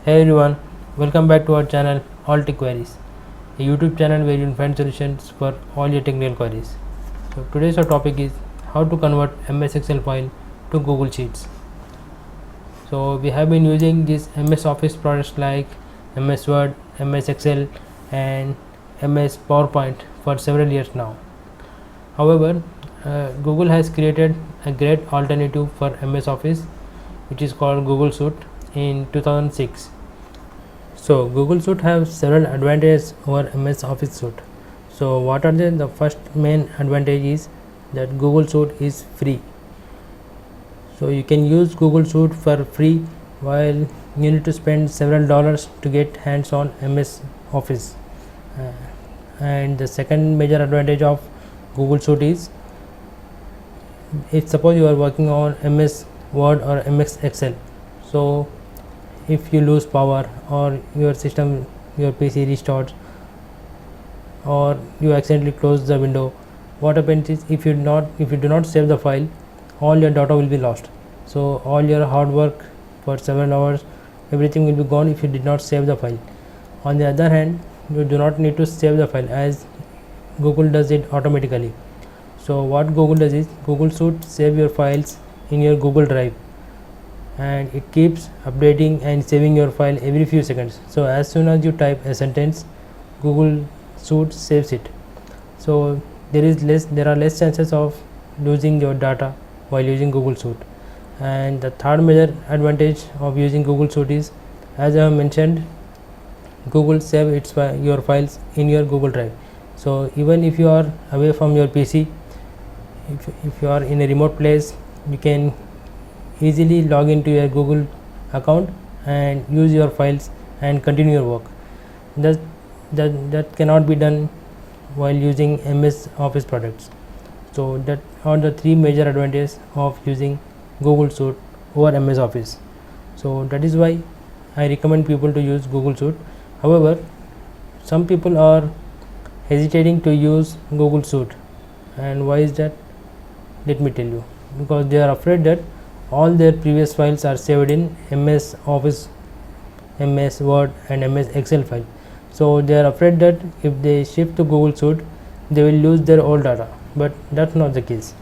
Hey everyone, welcome back to our channel All Tech Queries, a YouTube channel where you will find solutions for all your technical queries. So today's our topic is how to convert MS Excel file to Google Sheets. So we have been using these MS Office products like MS Word, MS Excel and MS PowerPoint for several years now. However, Google has created a great alternative for MS Office, which is called Google Suite in 2006. So Google Suite have several advantages over MS Office Suite. So what are they? The first main advantage is that Google Suite is free. So you can use Google Suite for free while you need to spend several dollars to get hands on MS Office. And the second major advantage of Google Suite is, if suppose you are working on MS Word or MS Excel, so if you lose power or your system, your PC restarts, or you accidentally close the window, what happens is if you do not save the file, all your data will be lost. So all your hard work for several hours, everything will be gone if you did not save the file. On the other hand, you do not need to save the file as Google does it automatically. So what Google does is, Google Suite save your files in your Google Drive, and it keeps updating and saving your file every few seconds. So as soon as you type a sentence, Google Suite saves it. So there are less chances of losing your data while using Google Suite. And the third major advantage of using Google Suite is, as I have mentioned, Google save your files in your Google Drive. So even if you are away from your PC, if you are in a remote place, you can easily log into your Google account and use your files and continue your work. That cannot be done while using MS Office products. So that are the three major advantages of using Google Suite over MS Office. So that is why I recommend people to use Google Suite. However, some people are hesitating to use Google Suite, and why is that? Let me tell you. Because they are afraid that all their previous files are saved in MS Office, MS Word and MS Excel file. So they are afraid that if they shift to Google Suite, they will lose their old data, but that's not the case.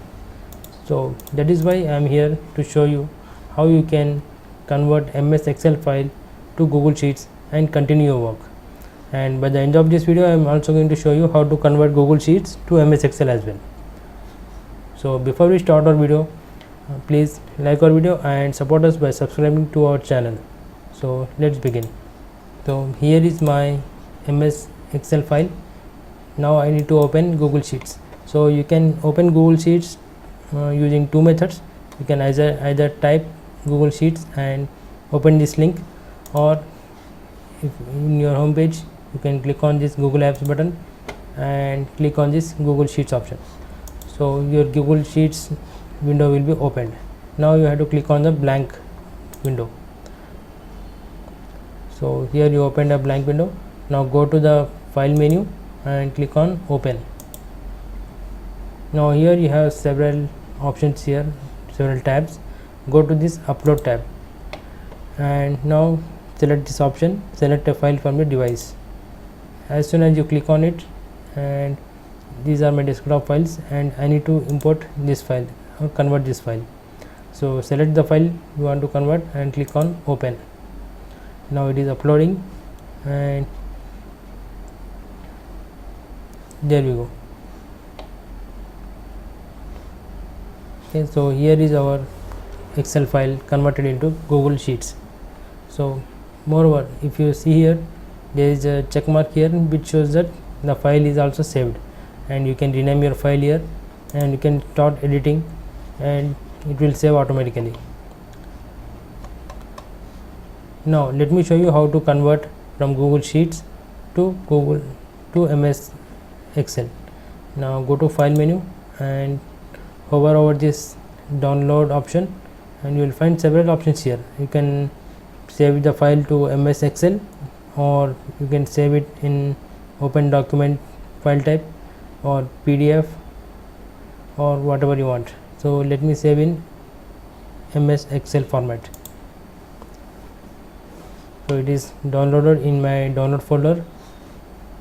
So that is why I am here to show you how you can convert MS Excel file to Google Sheets and continue your work. And by the end of this video, I am also going to show you how to convert Google Sheets to MS Excel as well. So before we start our video, please like our video and support us by subscribing to our channel. So let's begin. So here is my MS Excel file. Now I need to open Google Sheets. So you can open Google Sheets using two methods. You can either type Google Sheets and open this link, or if in your home page you can click on this Google Apps button and click on this Google Sheets option. So your Google Sheets window will be opened. Now you have to click on the blank window. So here you opened a blank window. Now go to the file menu and click on open. Now here you have several options here, several tabs. Go to this upload tab, and now select this option, select a file from your device. As soon as you click on it, and these are my desktop files, and I need to import this file or convert this file. So select the file you want to convert and click on open. Now it is uploading, and there we go. Okay, so here is our Excel file converted into Google Sheets. So moreover, if you see here, there is a check mark here which shows that the file is also saved, and you can rename your file here, and you can start editing, and it will save automatically. Now let me show you how to convert from Google Sheets to MS Excel. Now go to file menu and hover over this download option, and you will find several options here. You can save the file to MS Excel, or you can save it in open document file type or PDF or whatever you want. So let me save in MS Excel format. so it is downloaded in my download folder.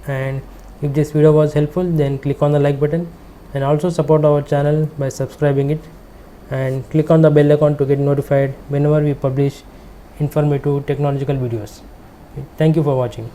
And if this video was helpful, then click on the like button, and also support our channel by subscribing it, and click on the bell icon to get notified whenever we publish informative technological videos. Thank you for watching.